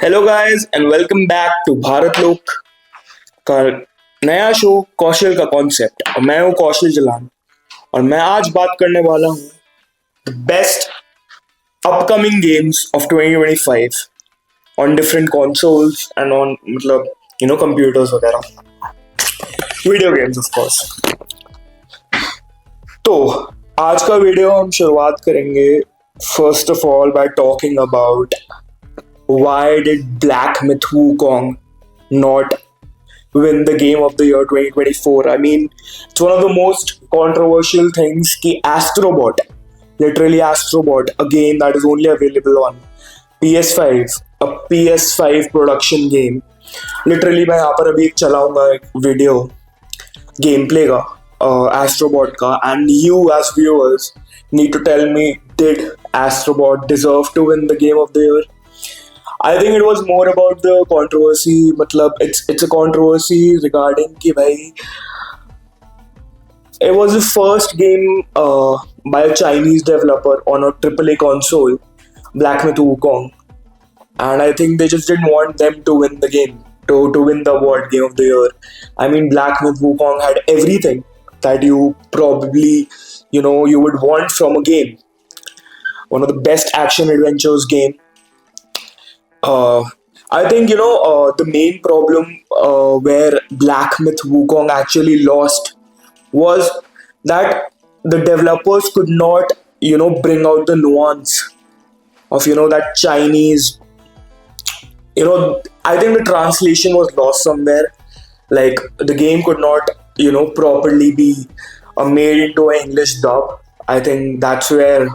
Hello guys and welcome back to Bharat Lok का नया show कौशल का कॉन्सेप्ट। और मैं हूँ कौशल जलान। और मैं आज बात करने वाला हूँ the best upcoming games of 2025 on different consoles and on मतलब कंप्यूटर्स वगैरह, वीडियो गेम्स ऑफ कोर्स। तो आज का वीडियो हम शुरुआत करेंगे first of all bye talking about why did Black Myth Wukong not win the game of the year 2024? I mean, it's one of the most controversial things कि Astrobot, literally Astrobot, a game that is only available on PS5, a PS5 production game. Literally मैं यहाँ पर अभी एक चलाऊंगा एक video game play का Astrobot का, and you as viewers need to tell me, did Astrobot deserve to win the game of the year? I think it was more about the controversy. मतलब it's a controversy regarding कि भाई it was the first game by a Chinese developer on a AAA console, Black Myth Wukong, and I think they just didn't want them to win the game, to win the award Game of the Year. I mean, Black Myth Wukong had everything that you probably you would want from a game. One of the best action adventures game. I think the main problem where Black Myth Wukong actually lost was that the developers could not bring out the nuance of that Chinese. I think the translation was lost somewhere. Like the game could not properly be made into an English dub. I think that's where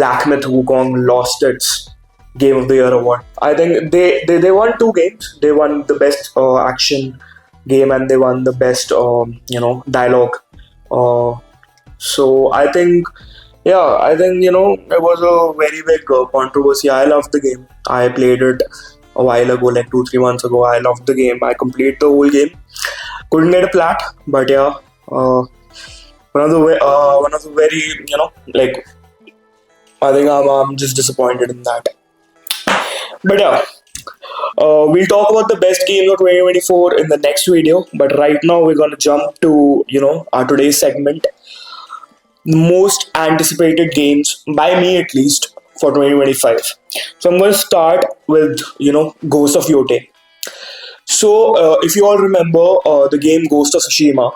Black Myth Wukong lost its Game of the Year award. I think they won two games. They won the best action game and they won the best dialogue. So I think it was a very big controversy. I loved the game. I played it a while ago, like 2-3 months ago. I loved the game. I completed the whole game. Couldn't get a plat, but yeah, one of the very like I think I'm just disappointed in that. But yeah, we'll talk about the best games of 2024 in the next video. But right now, we're gonna jump to our today's segment, the most anticipated games by me at least for 2025. So I'm gonna start with Ghost of Yote. So if you all remember the game Ghost of Tsushima.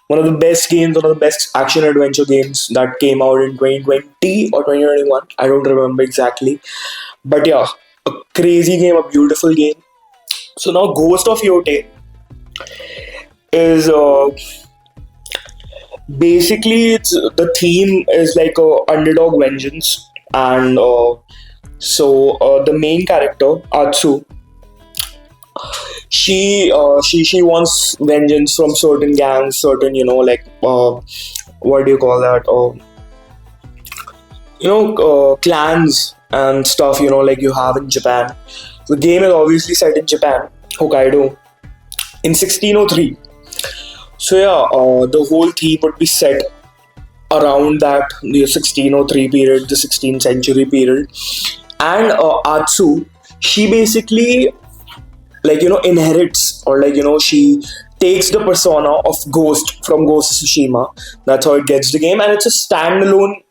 One of the best games, one of the best action adventure games that came out in 2020 or 2021. I don't remember exactly. But yeah, a crazy game, a beautiful game. So now Ghost of Yote is basically the theme is like a underdog vengeance. And the main character, Atsu, she wants vengeance from certain gangs, certain what do you call that, clans and stuff, like you have in Japan. The game is obviously set in Japan, Hokkaido, in 1603. So yeah, the whole theme would be set around that, the 1603 period, the 16th century period. And Atsu, she basically inherits, or she takes the persona of Ghost from Ghost of Tsushima. That's how it gets the game, and it's a standalone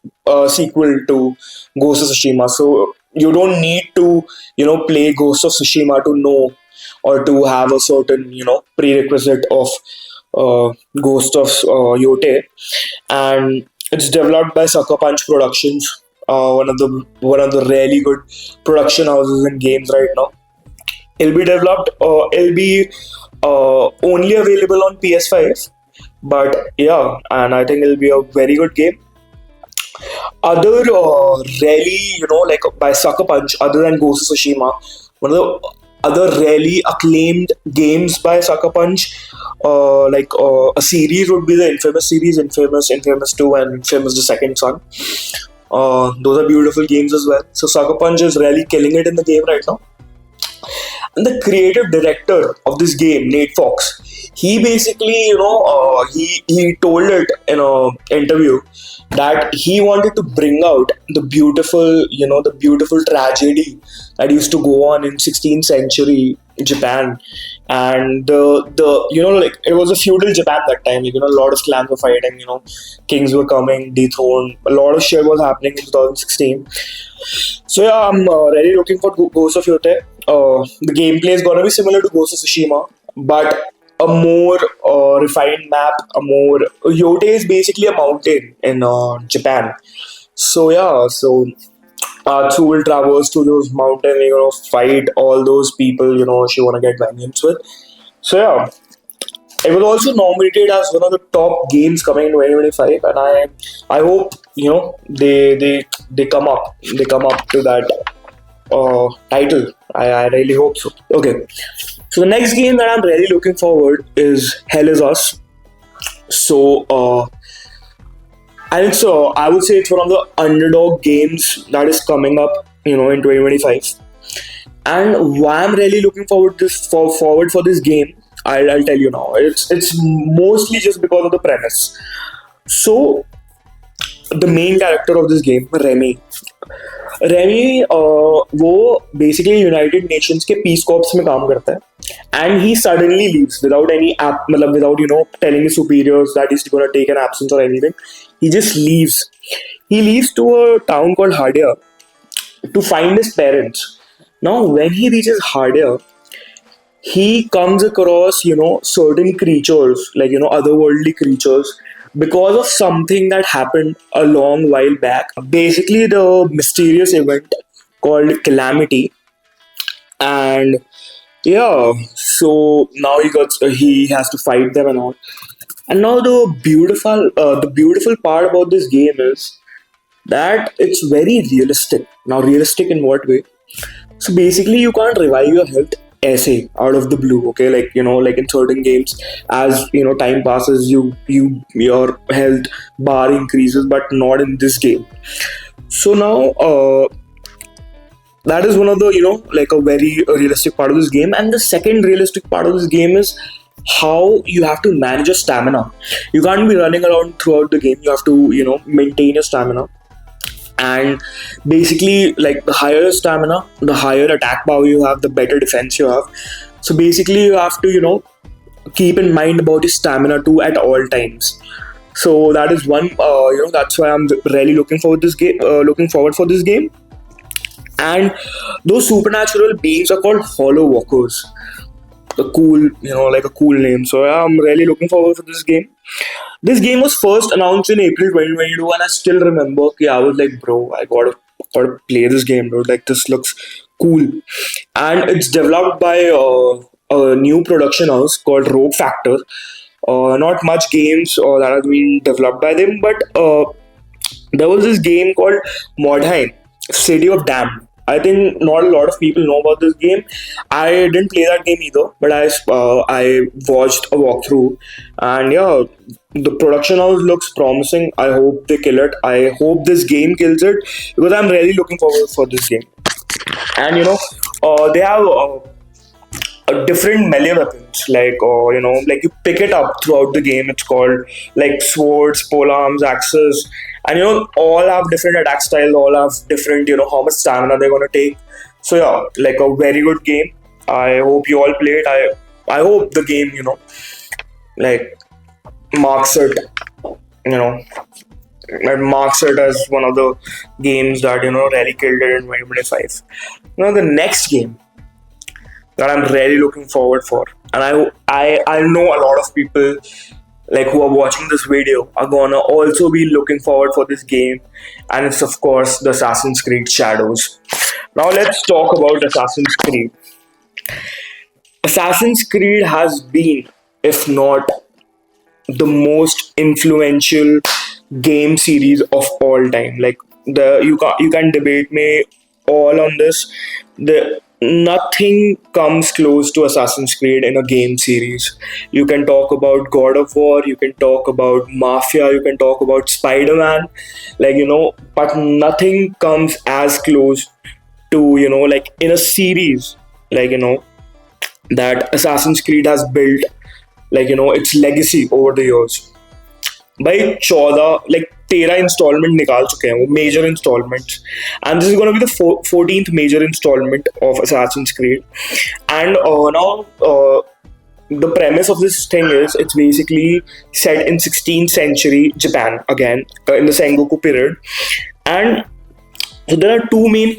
sequel to Ghost of Tsushima. So you don't need to play Ghost of Tsushima to know or to have a certain prerequisite of Ghost of Yote. And it's developed by Sucker Punch Productions, one of the really good production houses in games right now. It'll be only available on PS5, but yeah, and I think it'll be a very good game. Other really, by Sucker Punch, other than Ghost of Tsushima, one of the other really acclaimed games by Sucker Punch, a series would be the Infamous series, Infamous 2, and Infamous the Second Son. Those are beautiful games as well. So Sucker Punch is really killing it in the game right now. the creative director of this game, Nate Fox, he basically, he told it in a interview that he wanted to bring out the beautiful, the beautiful tragedy that used to go on in 16th century Japan, and the like it was a feudal Japan that time. Like, a lot of clans were fighting. Kings were coming, dethroned. A lot of shit was happening in 2016. So yeah, I'm really looking for Ghost of Yote. The gameplay is gonna be similar to Ghost of Tsushima, but a more refined map. A more Yote is basically a mountain in Japan. So yeah, so Atsu will traverse to those mountains, fight all those people, she wanna get vengeance with. So yeah, it was also nominated as one of the top games coming in 2025, and I hope they come up to that title. I really hope so. Okay, so the next game that I'm really looking forward is Hell is Us. So and so I would say it's one of the underdog games that is coming up, in 2025. And why I'm really looking forward for this game, I'll tell you now. It's mostly just because of the premise. So the main character of this game, Remy वो basically United Nations के peace corps में काम करता है and he suddenly leaves without any मतलब without telling his superiors that is gonna take an absence और anything he just leaves to a town called Hardier to find his parents now when he reaches Hardier he comes across certain creatures like otherworldly creatures because of something that happened a long while back, basically the mysterious event called calamity. And yeah, so now he has to fight them and all. And now the beautiful part about this game is that it's very realistic. Now, realistic in what way? So basically you can't revive your health essay out of the blue, okay? Like like in certain games, as time passes, your health bar increases, but not in this game. So now that is one of the like a very realistic part of this game. And the second realistic part of this game is how you have to manage your stamina. You can't be running around throughout the game. You have to maintain your stamina. And basically, like, the higher your stamina, the higher attack power you have, the better defense you have. So basically you have to keep in mind about your stamina too at all times. So that is one that's why I'm really looking forward for this game. And those supernatural beings are called hollow walkers. A cool like a cool name. So yeah, I'm really looking forward for this game. This game was first announced in April 2022, and I still remember I was like, bro, I gotta play this game, bro. Like, this looks cool. And it's developed by a new production house called Rogue Factor. Not much games that have been developed by them, but there was this game called Mordheim, City of Damned. I think not a lot of people know about this game. I didn't play that game either, but I watched a walkthrough, and yeah, the production house looks promising. I hope they kill it. I hope this game kills it, because I'm really looking forward for this game. And they have different melee weapons, like like you pick it up throughout the game. It's called like swords, polearms, axes, and all have different attack styles, all have different how much stamina they're gonna take. So yeah, like a very good game. I hope you all play it. I hope the game like marks it that marks it as one of the games that really killed it in 2025. The next game that I'm really looking forward for, and I know a lot of people like who are watching this video are gonna also be looking forward for this game, and it's of course the Assassin's Creed Shadows. Now let's talk about Assassin's Creed. Assassin's Creed has been, if not the most influential game series of all time. Like, you can debate me all on this. Nothing comes close to Assassin's Creed in a game series. You can talk about God of War, you can talk about Mafia, you can talk about Spider-Man, like but nothing comes as close to like in a series, like that Assassin's Creed has built, like its legacy over the years. भाई 14 like 13 instalment निकाल चुके हैं वो major installments and this is gonna be the 14th major installment of Assassin's Creed and now the premise of this thing is it's basically set in 16th century Japan again in the Sengoku period and so there are two main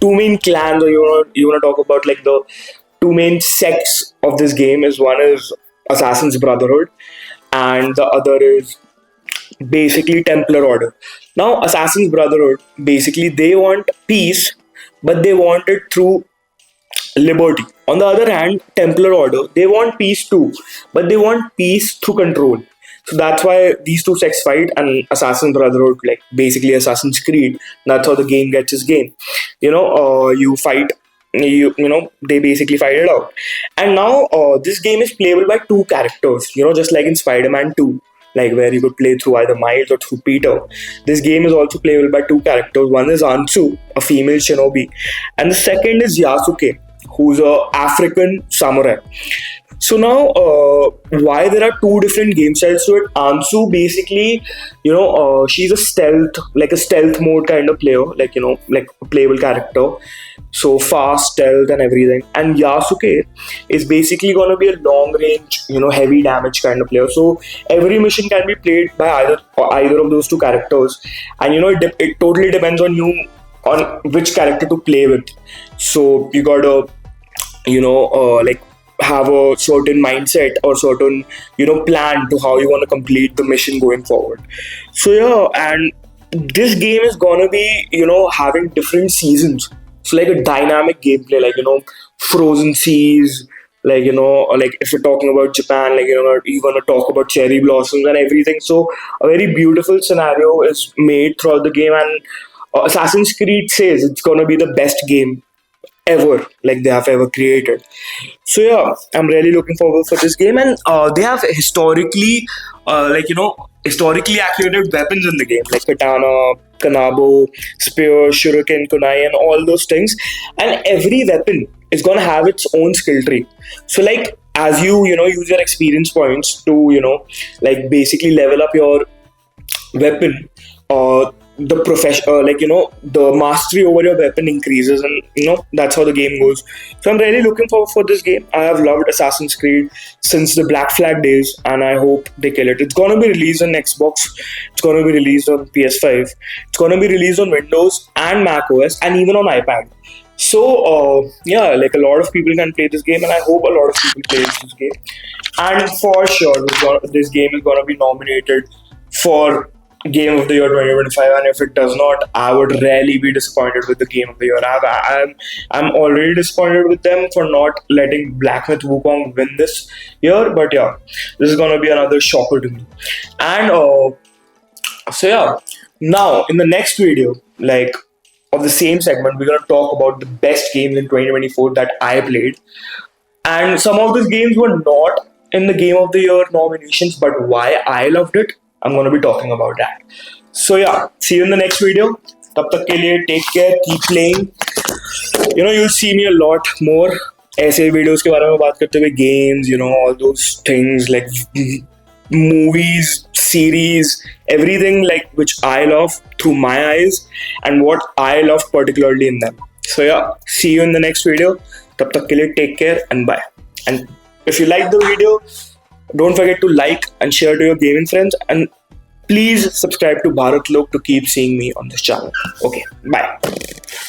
two main clans or you want to talk about like the two main sects of this game is one is Assassin's Brotherhood and the other is basically Templar Order. Now Assassin's Brotherhood basically they want peace but they want it through liberty. On the other hand, Templar Order they want peace too but they want peace through control. So that's why these two sects fight and Assassin's Brotherhood like basically Assassin's Creed that's how the game gets its game. You fight they basically fight it out and now this game is playable by two characters just like in Spider-Man 2 like where you could play through either Miles or through Peter. This game is also playable by two characters. One is Ansu, a female shinobi, and the second is Yasuke, who's a African samurai. So now, why there are two different game styles to it? Ansu basically, she's like a stealth mode kind of player, like like a playable character. So fast, stealth, and everything. And Yasuke is basically gonna be a long range, heavy damage kind of player. So every mission can be played by either of those two characters, and it totally depends on you on which character to play with. So you gotta, like have a certain mindset or certain plan to how you want to complete the mission going forward. So yeah, and this game is gonna be having different seasons, so like a dynamic gameplay like frozen seas, like like if you're talking about Japan, like you're gonna talk about cherry blossoms and everything. So a very beautiful scenario is made throughout the game and Assassin's Creed says it's gonna be the best game ever like they have ever created. So yeah, I'm really looking forward for this game and they have historically accurate weapons in the game like katana, kanabo, spear, shuriken, kunai and all those things, and every weapon is going to have its own skill tree. So like as you use your experience points to like basically level up your weapon, the profession the mastery over your weapon increases and that's how the game goes. So I'm really looking forward for this game. I have loved Assassin's Creed since the Black Flag days and I hope they kill it. It's gonna be released on Xbox, it's gonna be released on PS5, it's gonna be released on Windows and Mac OS and even on iPad. So yeah, like a lot of people can play this game and I hope a lot of people play this game, and for sure this game is gonna be nominated for Game of the Year 2025, and if it does not, I would really be disappointed with the Game of the Year. I'm already disappointed with them for not letting Black Myth Wukong win this year, but yeah, this is gonna be another shocker to me. And so yeah, now in the next video, like of the same segment, we're gonna talk about the best games in 2024 that I played, and some of these games were not in the Game of the Year nominations, but why I loved it, I'm going to be talking about that. So yeah, see you in the next video. Tab tak ke liye, take care, keep playing. You'll see me a lot more ऐसे videos के बारे में बात करते हुए, games, all those things like movies, series, everything like which I love through my eyes and what I love particularly in them. So yeah, see you in the next video. Tab tak ke liye, take care and bye. And if you like the video, don't forget to like and share to your gaming friends, and please subscribe to Bharat Lok to keep seeing me on this channel. Okay, bye.